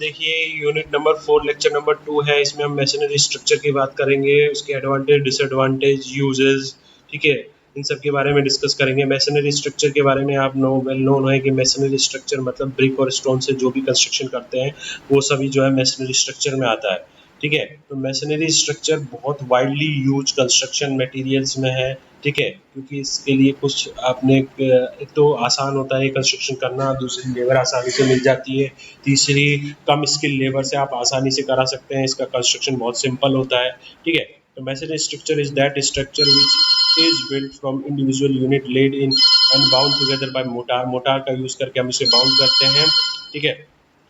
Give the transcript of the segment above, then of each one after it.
देखिए unit number 4 lecture number 2 है। इसमें हम मैसनरी स्ट्रक्चर की बात करेंगे, उसके एडवांटेज, डिसएडवांटेज, यूजेस, ठीक है, इन सब के बारे में डिस्कस करेंगे। मैसनरी स्ट्रक्चर के बारे में आप वेल नोन है कि मैसनरी स्ट्रक्चर मतलब ब्रिक और स्टोन से जो भी कंस्ट्रक्शन करते हैं वो सभी जो है मैसनरी स्ट्रक्चर में आता है, ठीक है। तो मैसनरी स्ट्रक्चर बहुत वाइडली यूज कंस्ट्रक्शन मटेरियल्स में है, ठीक है, क्योंकि इसके लिए कुछ आपने एक तो आसान होता है कंस्ट्रक्शन करना, दूसरी लेबर आसानी से मिल जाती है, तीसरी कम स्किल लेबर से आप आसानी से करा सकते हैं, इसका कंस्ट्रक्शन बहुत सिंपल होता है, ठीक है। तो masonry structure is that structure which is built from individual unit laid in and bound together by mortar. Mortar का यूज करके हम इसे बाउंड करते हैं, ठीक है।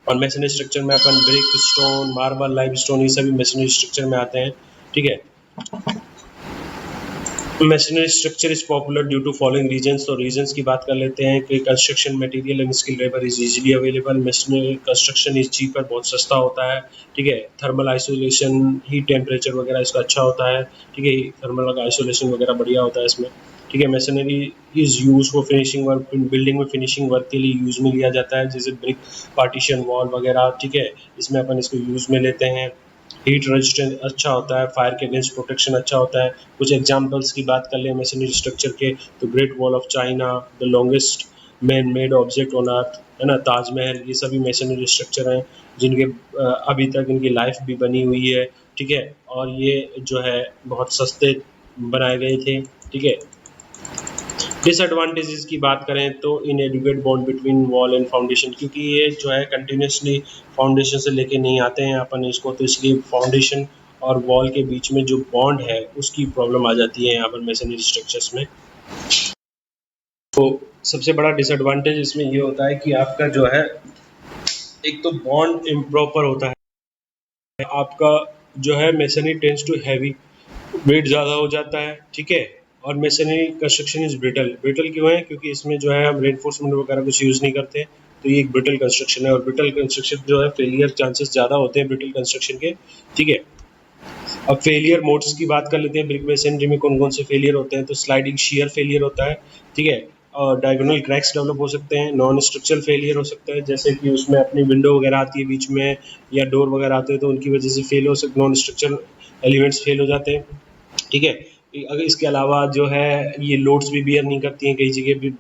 और मैसनरी स्ट्रक्चर में अपन ब्रिक, स्टोन, मार्बल, लाइमस्टोन, ये सभी मैसनरी स्ट्रक्चर में आते हैं, ठीक है। Masonry structure is popular due to following reasons. तो रीजंस की बात कर लेते हैं कि construction material and skill labour is easily available. Masonry construction is cheaper, बहुत सस्ता होता है, ठीक है। थर्मल आइसोलेशन, हीट टेम्परेचर वगैरह इसका अच्छा होता है, ठीक है। थर्मल आइसोलेशन वगैरह बढ़िया होता है इसमें, ठीक है। Masonry is use for finishing work, building में फिनिशिंग वर्क के लिए यूज में लिया जाता है, जैसे ब्रिक, पार्टीशन वॉल वगैरह, ठीक है, इसमें अपन इसको यूज में लेते हैं। हीट रेजिस्टेंस अच्छा होता है, फायर के अगेंस्ट प्रोटेक्शन अच्छा होता है। कुछ एग्जांपल्स की बात कर लें मैसनरी स्ट्रक्चर के, तो great wall of China, the longest man made object on earth, है ना, ताजमहल, ये सभी मैसनरी स्ट्रक्चर हैं जिनके अभी तक इनकी लाइफ भी बनी हुई है, ठीक है। और ये जो है बहुत सस्ते बनाए गए थे, ठीक है। डिसएडवांटेजेस की बात करें तो inadequate bond between wall and foundation, क्योंकि ये जो है कंटिन्यूसली फाउंडेशन से लेके नहीं आते हैं अपन इसको, तो इसलिए फाउंडेशन और वॉल के बीच में जो बॉन्ड है उसकी प्रॉब्लम आ जाती है यहाँ पर मैसनरी स्ट्रक्चर्स में। तो सबसे बड़ा डिसएडवांटेज इसमें ये होता है कि आपका जो है एक तो बॉन्ड इम्प्रॉपर होता है, आपका जो है masonry tends to heavy, weight ज़्यादा हो जाता है, ठीक है। और masonry construction is brittle. Brittle क्यों है? क्योंकि इसमें जो है हम रेनफोर्समेंट वगैरह कुछ यूज़ नहीं करते, तो ये एक ब्रिटल कंस्ट्रक्शन है। और ब्रिटल कंस्ट्रक्शन जो है फेलियर चांसेस ज़्यादा होते हैं ब्रिटल कंस्ट्रक्शन के, ठीक है। अब फेलियर मोड्स की बात कर लेते हैं, ब्रिक मैसनरी में कौन कौन से फेलियर होते हैं। तो स्लाइडिंग शियर फेलियर होता है, ठीक है। और डायगोनल क्रैक्स डेवलप हो सकते हैं, नॉन स्ट्रक्चरल फेलियर हो सकता है, जैसे कि उसमें अपनी विंडो वगैरह आती है बीच में या डोर वगैरह आते हैं तो उनकी वजह से फेल हो सकते, नॉन स्ट्रक्चरल एलिमेंट्स फेल हो जाते हैं, ठीक है। अगर इसके अलावा जो है ये लोड्स भी बियर नहीं करती हैं कई जगह भी,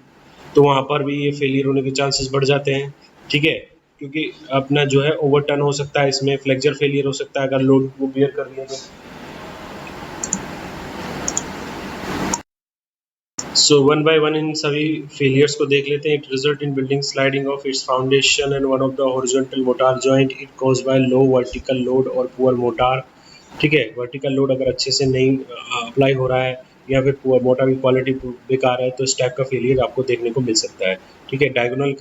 तो वहाँ पर भी ये फेलियर होने के चांसेस बढ़ जाते हैं, ठीक है। क्योंकि अपना जो है ओवरटर्न हो सकता है, इसमें फ्लेक्चर फेलियर हो सकता है अगर लोड को बियर कर लिया तो। So one by one in सभी फेलियर्स को देख लेते हैं। It result in building sliding of its foundation and one of the horizontal motor joint, it cause by low vertical load और पुअर मोटार, ठीक है। वर्टिकल लोड अगर अच्छे से नहीं अप्लाई हो रहा है या फिर पुअर मोटर की क्वालिटी बेकार है तो इस टाइप का फेलियर आपको देखने को मिल सकता है, ठीक है। Diagonal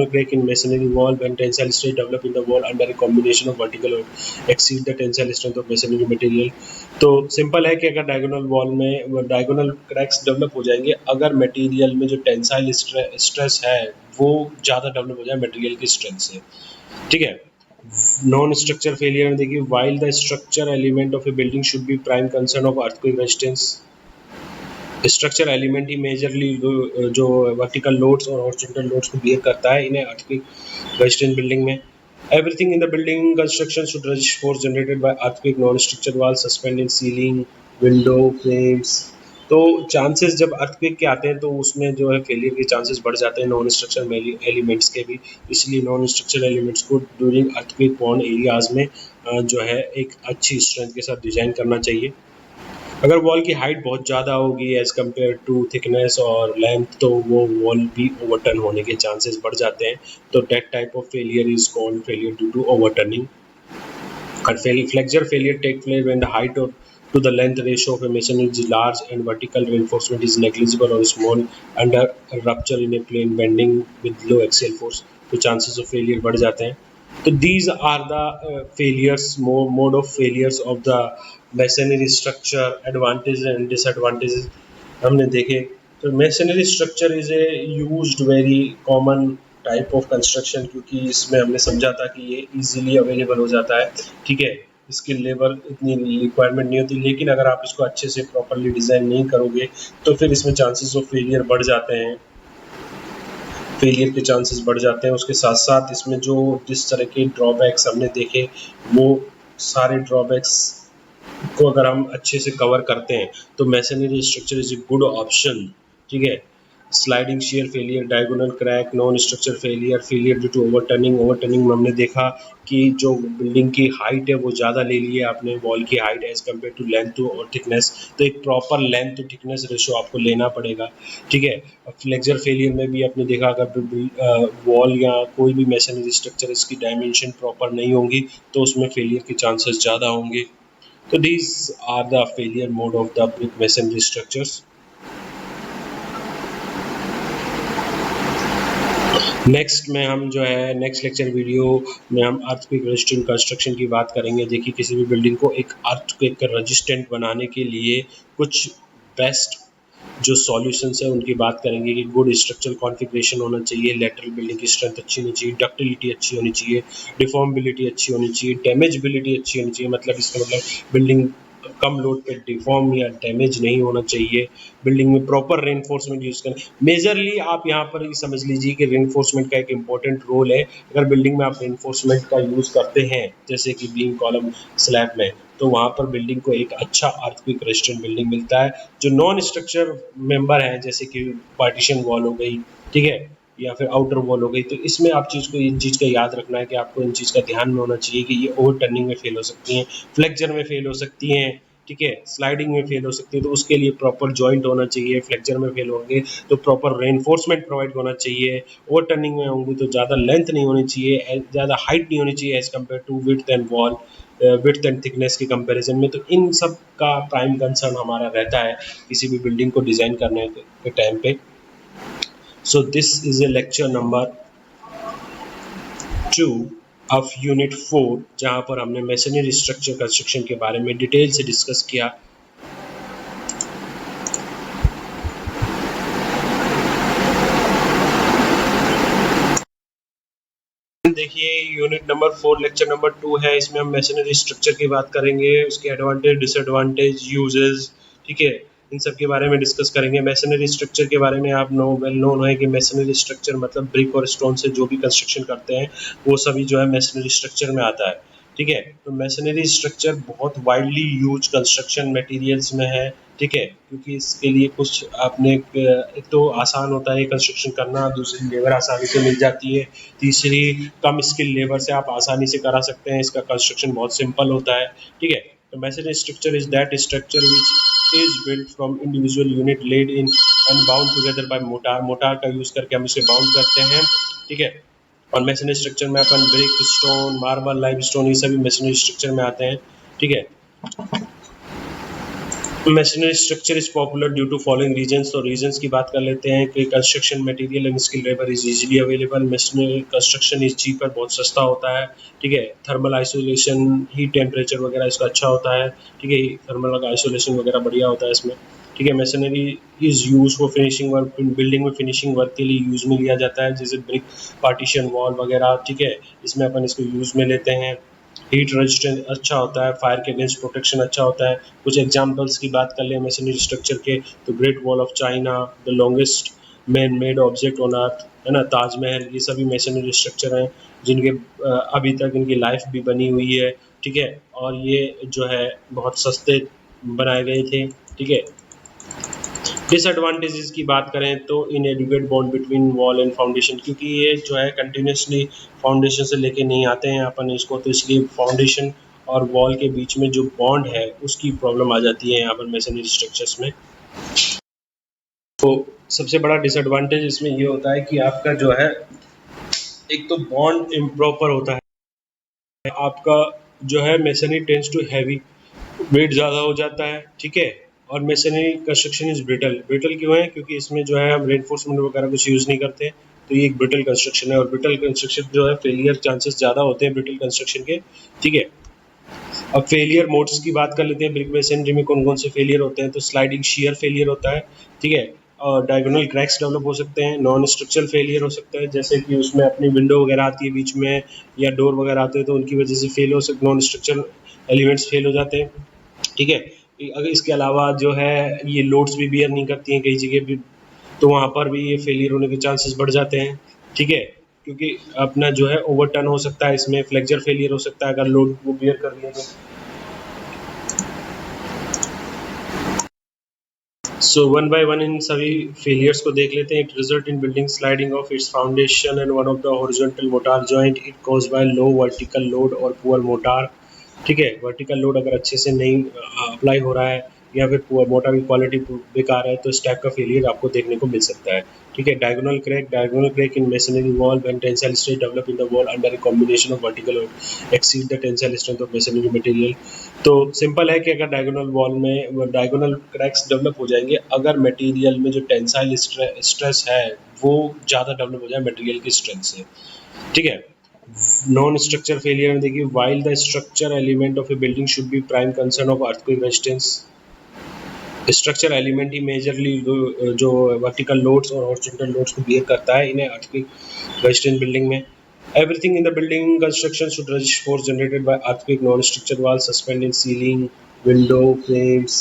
crack in masonry wall when tensile stress develop in the wall under a combination of vertical load exceed the tensile strength of masonry material. तो सिंपल है कि अगर डायगोनल वॉल में डायगोनल क्रैक्स डेवलप हो जाएंगे अगर material में जो टेंसाइल स्ट्रेस है वो ज़्यादा डेवलप हो जाए मटेरियल की स्ट्रेंथ से, ठीक है। नॉन स्ट्रक्चर फेलियर में देखिए, while the structure element of A building should be prime concern of earthquake resistance, structure element he majorly जो वर्टिकल लोड्स और हॉरिजॉन्टल लोड्स को बियर करता है इन्हें अर्थक्वेक रेजिस्टेंट बिल्डिंग में। Everything in the building construction should resist force generated by earthquake, non structure wall suspend in ceiling, window frames. तो chances जब earthquake के आते हैं तो उसमें जो है फेलियर के चांसेस बढ़ जाते हैं नॉन स्ट्रक्चर एलिमेंट्स के भी, इसलिए नॉन स्ट्रक्चर एलिमेंट्स को ड्यूरिंग अर्थक्वेक प्रोन एरियाज में जो है एक अच्छी स्ट्रेंथ के साथ डिजाइन करना चाहिए। अगर वॉल की हाइट बहुत ज़्यादा होगी एज कम्पेयर टू थिकनेस और लेंथ तो वो वॉल भी ओवरटर्न होने के चांसेस बढ़ जाते हैं, तो that type of failure is called failure due to overturning. And flexure failure take place when the height to the length ratio of a masonry is large and vertical reinforcement is negligible or small under a rupture in a plane bending with low axial force, तो chances of failure बढ़ जाते हैं। तो these are the failures, mode of failures of the masonry structure, advantages and disadvantages हमने देखे। तो masonry structure is a used very common type of construction, क्योंकि इसमें हमने समझा था कि ये इजीली अवेलेबल हो जाता है, ठीक है। इसकी लेबर इतनी रिक्वायरमेंट नहीं होती, लेकिन अगर आप इसको अच्छे से प्रॉपरली डिज़ाइन नहीं करोगे तो फिर इसमें चांसेस ऑफ फेलियर बढ़ जाते हैं। फेलियर के चांसेस बढ़ जाते हैं। उसके साथ साथ इसमें जो जिस तरह के ड्रॉबैक्स हमने देखे, वो सारे ड्रॉबैक्स को अगर हम अच्छे से कवर करते हैं तो masonry structure is a good option. ठीक है, sliding shear failure, diagonal crack, non structure failure, failure due to overturning. Overturning में हमने देखा कि जो बिल्डिंग की हाइट है वो ज़्यादा ले ली है आपने, वॉल की height as compare to length और थिकनेस, तो एक proper length to thickness ratio आपको लेना पड़ेगा। ठीक है, फ्लेक्चर फेलियर में भी आपने देखा अगर वॉल या कोई भी मैसनरी स्ट्रक्चर इसकी डायमेंशन प्रॉपर नहीं होंगी तो उसमें फेलियर के चांसेस ज़्यादा होंगे। So these are the failure mode of the brick masonry structures. Next में हम जो है नेक्स्ट लेक्चर वीडियो में हम अर्थक्वेक रेजिस्टेंट कंस्ट्रक्शन की बात करेंगे। देखिए, किसी भी बिल्डिंग को एक अर्थक्वेक रेजिस्टेंट बनाने के लिए कुछ बेस्ट जो सॉल्यूशंस है उनकी बात करेंगे कि गुड स्ट्रक्चरल कॉन्फ़िगरेशन होना चाहिए, लेटरल बिल्डिंग की स्ट्रेंथ अच्छी होनी चाहिए, डक्टिलिटी अच्छी होनी चाहिए, डिफॉर्मेबिलिटी अच्छी होनी चाहिए, डैमेजेबिलिटी अच्छी होनी चाहिए। मतलब इसका मतलब बिल्डिंग कम लोड पे डिफॉर्म या डैमेज नहीं होना चाहिए। बिल्डिंग में प्रॉपर रेनफोर्समेंट यूज़ करें। मेजरली आप यहाँ पर ये समझ लीजिए कि रेनफोर्समेंट का एक इंपॉर्टेंट रोल है। अगर बिल्डिंग में आप रेनफोर्समेंट का यूज़ करते हैं जैसे कि बीम कॉलम स्लैब में, तो वहाँ पर बिल्डिंग को एक अच्छा अर्थक्वेक रेजिस्टेंट बिल्डिंग मिलता है। जो नॉन स्ट्रक्चर मेंबर है जैसे कि पार्टीशन वॉल हो गई, ठीक है, या फिर आउटर वॉल हो गई, तो इसमें आप इन चीज़ का याद रखना है कि आपको इन चीज़ का ध्यान में होना चाहिए कि ये ओवर टर्निंग में फेल हो सकती हैं, फ्लेक्चर में फेल हो सकती हैं, ठीक है, स्लाइडिंग में फेल हो सकती है, तो उसके लिए प्रॉपर जॉइंट होना चाहिए। फ्लेक्चर में फेल होंगे तो प्रॉपर रेनफोर्समेंट प्रोवाइड होना चाहिए। ओवर टर्निंग में होंगी तो ज़्यादा लेंथ नहीं होनी चाहिए, ज़्यादा हाइट नहीं होनी चाहिए as compare to width and wall, width and thickness के कंपैरिजन में। तो इन सब का प्राइम कंसर्न हमारा रहता है किसी भी बिल्डिंग को डिज़ाइन करने के टाइम पे। So this is a lecture number 2 of unit 4, जहाँ पर हमने मैसनरी स्ट्रक्चर कंस्ट्रक्शन के बारे में डिटेल से डिस्कस किया। देखिए, यूनिट नंबर 4 लेक्चर नंबर 2 है। इसमें हम मैसनरी स्ट्रक्चर की बात करेंगे, उसके एडवांटेज, डिसएडवांटेज, यूजेस, ठीक है, इन सब के बारे में डिस्कस करेंगे। मैसनरी स्ट्रक्चर के बारे में आप वेल नोन है कि मैसनरी स्ट्रक्चर मतलब ब्रिक और स्टोन से जो भी कंस्ट्रक्शन करते हैं वो सभी जो है मैसनरी स्ट्रक्चर में आता है। ठीक है, तो मैसनरी स्ट्रक्चर बहुत वाइडली यूज कंस्ट्रक्शन मटेरियल्स में है। ठीक है, क्योंकि इसके लिए कुछ आपने एक तो आसान होता है कंस्ट्रक्शन करना, दूसरी लेबर आसानी से मिल जाती है, तीसरी कम स्किल लेबर से आप आसानी से करा सकते हैं, इसका कंस्ट्रक्शन बहुत सिंपल होता है। ठीक है, तो masonry structure is that structure which is built from individual unit laid in and bound together by mortar. Mortar का यूज करके हम इसे बाउंड करते हैं। ठीक है, और मैसनरी स्ट्रक्चर में अपन ब्रिक, स्टोन, मार्बल, लाइमस्टोन, ये सभी मैसनरी स्ट्रक्चर में आते हैं। ठीक है, masonry structure is popular due to following reasons. तो रीजंस की बात कर लेते हैं कि construction material and skill labour is easily available. Masonry construction is cheaper, बहुत सस्ता होता है। ठीक है, थर्मल आइसोलेशन, हीट टेम्परेचर वगैरह इसका अच्छा होता है। ठीक है, थर्मल आइसोलेशन वगैरह बढ़िया होता है इसमें। ठीक है, masonry is use for finishing work. Building में फिनिशिंग वर्क के लिए यूज में लिया जाता है, जैसे ब्रिक, पार्टीशन वॉल वगैरह। ठीक है, इसमें अपन इसको यूज में लेते हैं। हीट रेजिस्टेंस अच्छा होता है, फायर के अगेंस्ट प्रोटेक्शन अच्छा होता है। कुछ एग्जांपल्स की बात कर लें मैसनरी स्ट्रक्चर के, तो great wall of China, the longest man made object on earth, है ना, ताजमहल, ये सभी मैसनरी स्ट्रक्चर हैं जिनके अभी तक इनकी लाइफ भी बनी हुई है। ठीक है, और ये जो है बहुत सस्ते बनाए गए थे। ठीक है, डिसएडवांटेजेस की बात करें तो इनएडिक्वेट bond between wall and foundation, क्योंकि ये जो है कंटिन्यूसली फाउंडेशन से लेके नहीं आते हैं अपन इसको, तो इसलिए फाउंडेशन और वॉल के बीच में जो बॉन्ड है उसकी प्रॉब्लम आ जाती है यहाँ पर मैसनरी स्ट्रक्चर्स में। तो सबसे बड़ा डिसएडवांटेज इसमें ये होता है कि आपका जो है एक तो बॉन्ड इम्प्रॉपर होता है, आपका जो है masonry tends to heavy, weight ज़्यादा हो जाता है। ठीक है, और masonry construction is brittle. Brittle क्यों है? क्योंकि इसमें जो है हम रेनफोर्समेंट वगैरह कुछ यूज़ नहीं करते, तो ये एक ब्रिटल कंस्ट्रक्शन है। और ब्रिटल कंस्ट्रक्शन जो है फेलियर चांसेस ज़्यादा होते हैं ब्रिटल कंस्ट्रक्शन के। ठीक है, अब फेलियर मोड्स की बात कर लेते हैं। ब्रिक मैसनरी में कौन कौन से फेलियर होते हैं? तो स्लाइडिंग शियर फेलियर होता है। ठीक है, और डायगोनल क्रैक्स डेवलप हो सकते हैं। नॉन स्ट्रक्चरल फेलियर हो सकता है, जैसे कि उसमें अपनी विंडो वगैरह आती है बीच में या डोर वगैरह आते हैं, तो उनकी वजह से फेल हो सकते, नॉन स्ट्रक्चरल एलिमेंट्स फेल हो जाते हैं। ठीक है, अगर इसके अलावा जो है ये लोड्स भी बियर नहीं करती हैं कई जगह भी, तो वहाँ पर भी ये फेलियर होने के चांसेस बढ़ जाते हैं। ठीक है, क्योंकि अपना जो है ओवरटर्न हो सकता है, इसमें फ्लेक्चर फेलियर हो सकता है अगर लोड वो बियर कर लिया तो। So one by one in सभी फेलियर्स को देख लेते हैं। It result in building sliding of its foundation and one of the horizontal motor joint. It cause by low vertical load और पुअर मोटार। ठीक है, वर्टिकल लोड अगर अच्छे से नहीं अप्लाई हो रहा है या फिर मोटर की क्वालिटी बेकार है तो इस टाइप का फेलियर आपको देखने को मिल सकता है। ठीक है, diagonal crack in masonry wall when tensile stress develop in the wall under a combination of vertical load exceed the tensile strength of masonry material. तो सिंपल है कि अगर डायगोनल वॉल में डायगोनल क्रैक्स डेवलप हो जाएंगे अगर material में जो टेंसाइल स्ट्रेस है वो ज़्यादा डेवलप हो जाए मटेरियल की स्ट्रेंथ से। ठीक है, नॉन स्ट्रक्चर फेलियर में देखिए, while the structure element of A building should be prime concern of earthquake resistance. Structure element he majorly जो वर्टिकल लोड्स और हॉरिजॉन्टल लोड्स को बियर करता है इन्हें अर्थक्वेक रेजिस्टेंट बिल्डिंग में। Everything in the building construction should resist force generated by earthquake, non-structured walls, suspended ceiling, window frames।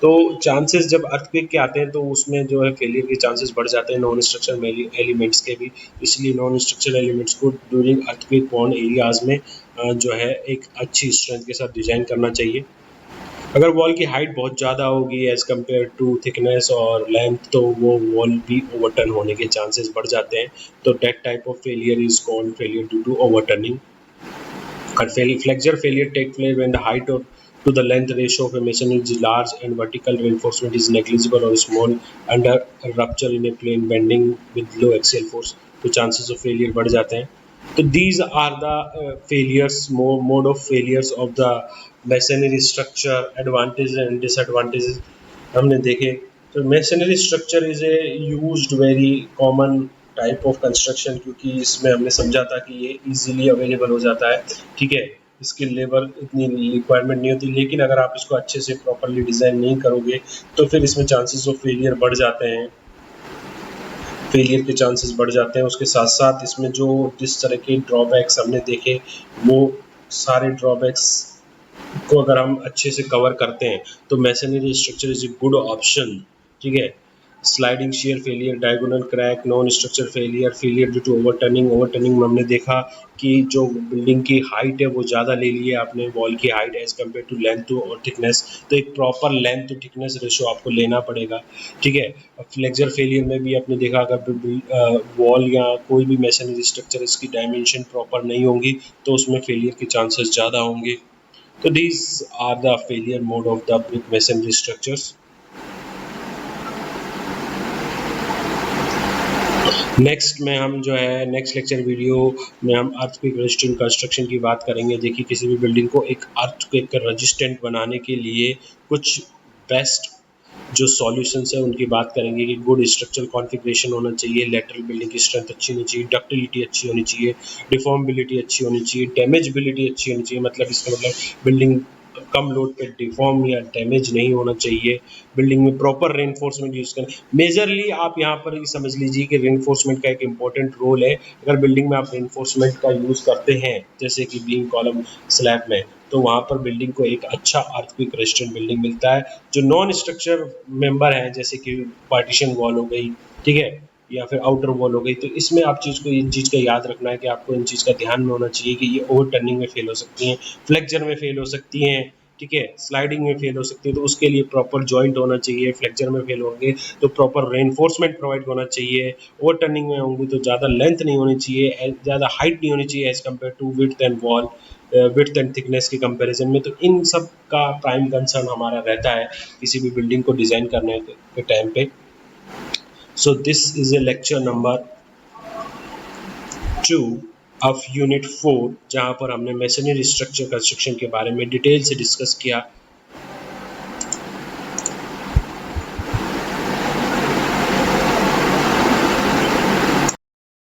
तो chances जब earthquake के आते हैं तो उसमें जो है फेलियर के चांसेस बढ़ जाते हैं नॉन स्ट्रक्चर एलिमेंट्स के भी। इसलिए नॉन स्ट्रक्चर एलिमेंट्स को ड्यूरिंग अर्थक्वेक प्रोन एरियाज में जो है एक अच्छी स्ट्रेंथ के साथ डिजाइन करना चाहिए। अगर वॉल की हाइट बहुत ज़्यादा होगी एज कम्पेयर टू थिकनेस और लेंथ तो वो वॉल भी ओवरटर्न होने के चांसेस बढ़ जाते हैं। तो that type of failure is called failure due to overturning. Flexure failure take place when the height to the length ratio of a masonry is large and vertical reinforcement is negligible or small under a rupture in a plane bending with low axial force। तो chances of failure बढ़ जाते हैं। तो these are the failures mode of failures of the masonry structure। advantages and disadvantages हमने देखे। तो masonry structure is a used very common type of construction, क्योंकि इसमें हमने समझा था कि ये इजीली अवेलेबल हो जाता है। ठीक है, इसकी लेबर इतनी रिक्वायरमेंट नहीं होती, लेकिन अगर आप इसको अच्छे से प्रॉपरली डिज़ाइन नहीं करोगे तो फिर इसमें चांसेस ऑफ फेलियर बढ़ जाते हैं। फेलियर के चांसेस बढ़ जाते हैं। उसके साथ साथ इसमें जो जिस तरह के ड्रॉबैक्स हमने देखे वो सारे ड्रॉबैक्स को अगर हम अच्छे से कवर करते हैं तो masonry structure is a good option. ठीक है, sliding shear failure, diagonal crack, non structure failure, failure due to overturning में हमने देखा कि जो बिल्डिंग की हाइट है वो ज़्यादा ले ली है आपने वॉल की height as compare to length और थिकनेस। तो एक proper length to thickness ratio आपको लेना पड़ेगा। ठीक है, फ्लेक्चर फेलियर में भी आपने देखा अगर वॉल या कोई भी मैसनरी स्ट्रक्चर इसकी डायमेंशन प्रॉपर नहीं होंगी तो उसमें फेलियर के चांसेस ज़्यादा होंगे। तो these are the failure mode of the brick masonry structures। Next में हम जो है नेक्स्ट लेक्चर वीडियो में हम अर्थक्वेक रेजिस्टेंट कंस्ट्रक्शन की बात करेंगे। देखिए, किसी भी बिल्डिंग को एक अर्थक्वेक रेजिस्टेंट बनाने के लिए कुछ बेस्ट जो सॉल्यूशंस है उनकी बात करेंगे कि गुड स्ट्रक्चरल कॉन्फ़िगरेशन होना चाहिए, लेटरल बिल्डिंग की स्ट्रेंथ अच्छी होनी चाहिए, डक्टिलिटी अच्छी होनी चाहिए, डिफॉर्मेबिलिटी अच्छी होनी चाहिए, डैमेजेबिलिटी अच्छी होनी चाहिए। मतलब इसका मतलब बिल्डिंग कम लोड पे डिफॉर्म या डैमेज नहीं होना चाहिए। बिल्डिंग में प्रॉपर रेनफोर्समेंट यूज़ करें। मेजरली आप यहाँ पर ये समझ लीजिए कि रेनफोर्समेंट का एक इंपॉर्टेंट रोल है। अगर बिल्डिंग में आप रेनफोर्समेंट का यूज़ करते हैं जैसे कि बीम कॉलम स्लैब में तो वहाँ पर बिल्डिंग को एक अच्छा अर्थक्वेक रेजिस्टेंट बिल्डिंग मिलता है। जो नॉन स्ट्रक्चर मेंबर है जैसे कि पार्टीशन वॉल हो गई, ठीक है, या फिर आउटर वॉल हो गई, तो इसमें आप इन चीज़ का याद रखना है कि आपको इन चीज़ का ध्यान में होना चाहिए कि ये ओवर टर्निंग में फेल हो सकती हैं, फ्लेक्चर में फेल हो सकती हैं, ठीक है, स्लाइडिंग में फेल हो सकती है। तो उसके लिए प्रॉपर जॉइंट होना चाहिए। फ्लेक्चर में फेल होंगे तो प्रॉपर रेनफोर्समेंट प्रोवाइड होना चाहिए। ओवर टर्निंग में होंगे तो ज़्यादा लेंथ नहीं होनी चाहिए, ज़्यादा हाइट नहीं होनी चाहिए as compare to width and wall width and thickness के कंपैरिजन में। तो इन सब का प्राइम कंसर्न हमारा रहता है किसी भी बिल्डिंग को डिज़ाइन करने के टाइम पे। So this is a lecture number 2 of unit 4 जहाँ पर हमने मैसनरी स्ट्रक्चर कंस्ट्रक्शन के बारे में डिटेल से डिस्कस किया।